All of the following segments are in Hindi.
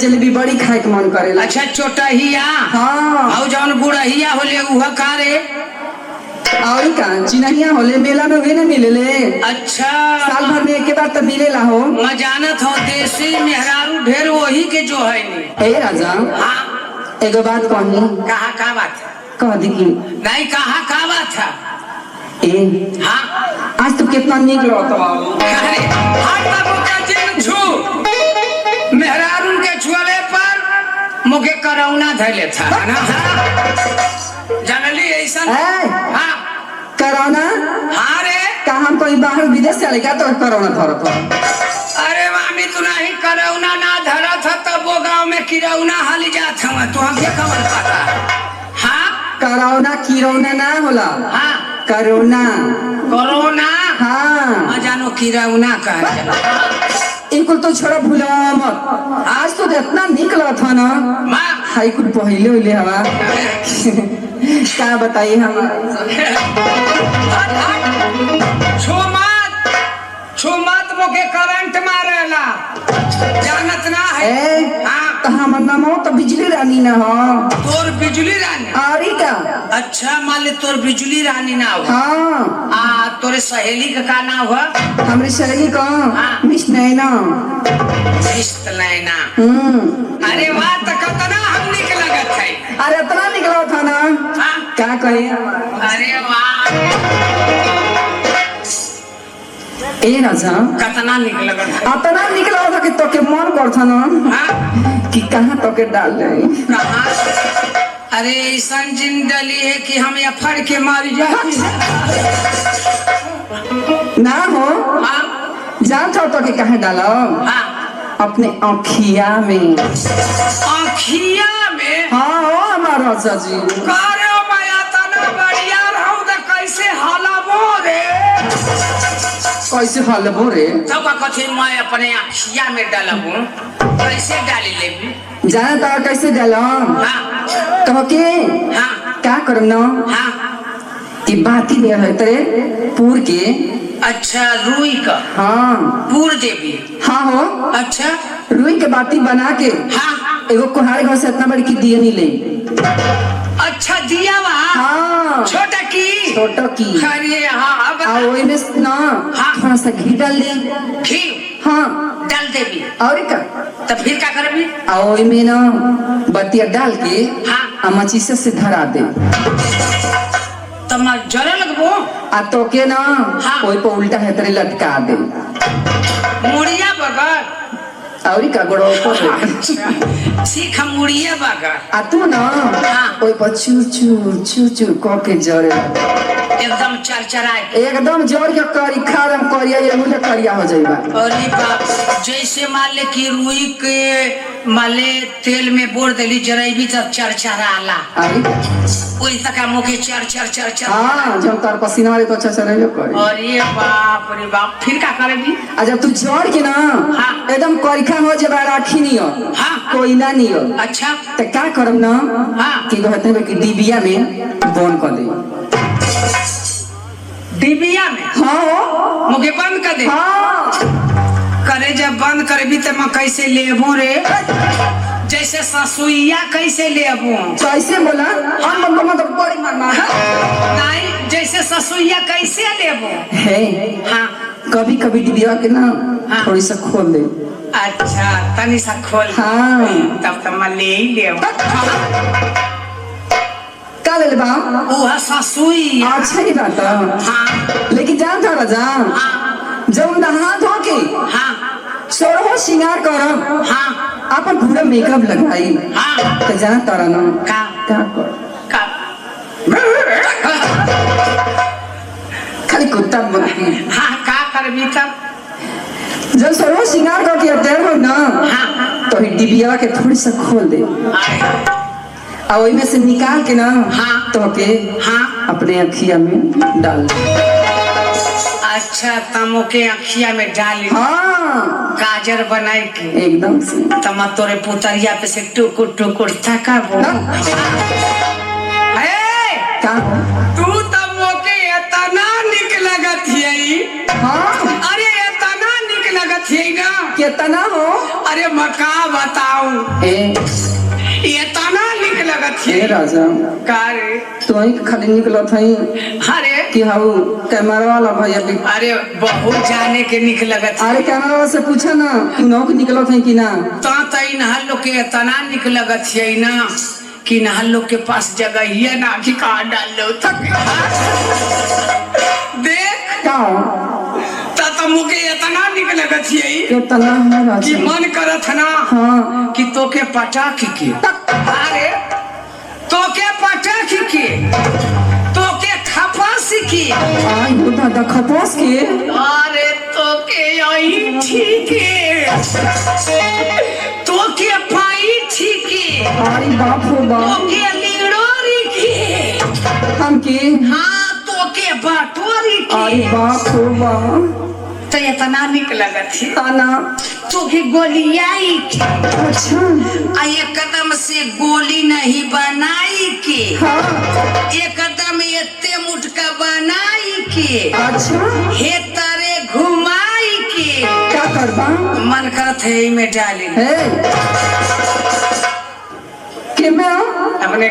जलेबी बड़ी खाए के मन करेला। अच्छा चोटहिया हाँ और जौन गुड़हिया होले उह का रे? और का चिनहिया होले मेला में वे न मिलेले। अच्छा साल भर में एक बार तो मिलेला हो। मैं जानत हो देसी मेहरारू ढेर वही के जो है नी। ए राजा हाँ एगो बात कहनी। कहा का बात है? कह दी की नहीं कहा का बात है? ए हाँ आज तू कितना निक लगत बा। अरे हाथ बाबू का जिन छू मेहरारू के छुअले पर मुके करौना धैले था ना। जानली ऐसा हाँ कोरोना हाँ रे का हम कोई बाहर विदेश से आले का तो कोरोना धरत हो। अरे मामी तू नहीं करौना ना धरत है तब वो गाँव में किरौना हाली जात हूँ तू हमके खबर पता। हाँ कोरोना किरौना ना होला। हाँ कोरोना कोरोना हाँ मैं जानो किरौना का इनको तो छोड़ा भूला मत। आज तो इतना निक लगत था ना। माँ हाई कुछ पहले उले हवा क्या बताइए हम। छो मत मोके करंट मारेला जानत ना है। ए हाँ तो हमर नामो तो बिजली रानी ना हो। तोर बिजली रानी आरी का अच्छा मान ले तोर बिजली रानी ना हो। हाँ तोरे सहेली का नाम हुआ? हमारी सहेली को हाँ। मिस नैना। इश्क नैना। हम्म अरे वाह तो कितना हम निक लगत है। अरे इतना निकला था ना हाँ क्या कहे। अरे वाह ए राजा कितना निक लगत है। इतना निकला था कि तो के मन करता ना हाँ कि कहाँ तो के डाल दे। कहाँ? अरे ऐसा जिन डली है कि हम या फड़ के मारी जाती ना हो हाँ जानता हो तो के कहाँ डालो। हाँ अपने आँखिया में। आँखिया में हाँ हो हमारा राजा जी। करे माया तना बढ़िया रहू तो कैसे हलाबो रे? कैसे हलबो रे? तब कथी मैं अपने आँखिया में डालबू कैसे डाली लेबी? जाना तो कैसे डालो हाँ तो के हाँ क्या करम ना हाँ कि बाती दे है तेरे पूर के। अच्छा रुई का हाँ पूर देवी। हाँ हो अच्छा रुई के बाती बना के हाँ एगो कुहारे घर से इतना बड़ी की दिए नहीं ले। अच्छा दिया वहाँ हाँ छोटा की छोटा की अरे हाँ अब आ वही में ना हाँ। थोड़ा सा घी डाल दे। घी हाँ डाल देवी और का तो फिर क्या करबी? आ वही में ना बतिया डाल के हाँ। आ मचीसा से धरा दे। तो मैं जरे लगबो आ तो के ना हाँ। कोई पे उल्टा है तेरे लटका दे। मुड़िया बगर और का गोड़ो अच्छा सीख मुड़िया बगर आ तू ना हाँ। कोई पर चूर चूर चूर चूर क के जरे एकदम चरचराए एकदम जोर के करी खारम करिया ये मुझे करिया हो जाइबा। अरे बाप जैसे मान ले कि रुई के मान ले तेल में बोर देली जरेबी तब चरचराला अरे वही तक मुके चर चर चर चर। हाँ जब तार पसीना रे तो अच्छा से रहियो करे। अरे बाप रे बाप फिर क्या करेगी? आ जब तू जोर के ना हाँ। एकदम करिखा हो जबा राखी नहीं हो हाँ कोई ना नहीं हो अच्छा तो क्या करम ना हाँ। कि कहते हैं कि डिबिया में बोन कर दे। डिबिया में हाँ मुके बंद कर दे। हाँ करे जब बंद करबी तो मैं कैसे लेबू रे? जैसे ससुइया कैसे लेबू? कैसे बोला हम बम्बा तो बड़ी मारना नहीं जैसे ससुइया कैसे लेबू? है। हाँ कभी कभी डिबिया के ना हाँ। थोड़ी सा खोल दे। अच्छा तनी सा खोल हाँ। तब तो मैं ले ही ले का ले बा वह ससुई। अच्छा ही बात है। हाँ लेकिन जान था राजा हाँ जब नहा धो के हाँ सोरहो श्रृंगार करम हाँ अपन पूरा मेकअप लगाई हाँ तो जान तारा ना का क्या कर का खाली कुत्ता बनती। हाँ का करबी तब? जब सोरहो श्रृंगार करके तैयार हो ना हाँ तो ही डिबिया के थोड़ी सा खोल दे और वही में से निकाल के ना हाँ। तो के हाँ अपने अखिया में डाल दे। अच्छा तमो के अखिया में डाली हाँ गाजर बनाई के एकदम से तम तोरे पुतरिया पे से टुकुर टुकुर थकाबो। का तू तमो के इतना निक लगत है। हाँ अरे इतना निक लगत लगत है ना। कितना हो? अरे मका बताऊं, ए ये तना निक लगत ए है राजा, का रे। तू ही खाली निकलत हई अरे कि हाउ कैमरा वाला भैया भी? अरे बहुत जाने के निक लगत है। अरे कैमरा वाला से पूछा ना कि नौक निकलत है कि ना। तो तई नहल लोग के तना निक लगत है ना कि नहल लोग के पास जगह ही है ना कि कहा डाल लो थक देख का तो मुके इतना निक लगत है कितना है कि राजा? मन करत ना हाँ कि तोके पटाख के, अरे तोके पटाख के, तोके खपास के, आई हो दादा खपोस के। अरे तोके यही ठीक है, तोके पाई ठीक है, अरे बाप हो बाप, तोके लीड़ोरी के, हम के हाँ तोके बाटोरी अरे के। बाप हो बाप। तो इतना निक लगत है ताना तोके गोलियाई के, अच्छा आ एकदम से गोली नहीं बनाई के, हाँ एकदम एते मुटका बनाई के, अच्छा हे तारे घुमाई के, क्या करबा? मन करत है में डाली हे के मैं अपने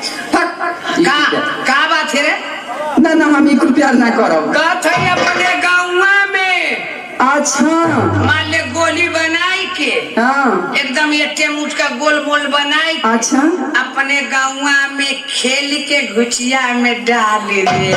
का का बात है रे। ना ना हम एक रुपया ना करब। कहत है अपने गाँव में अच्छा मान ले गोली बनाई के, हाँ एकदम एटे मुठ का गोल मोल बनाई के, अच्छा अपने गाँव में खेल के घुचिया में डाल दे।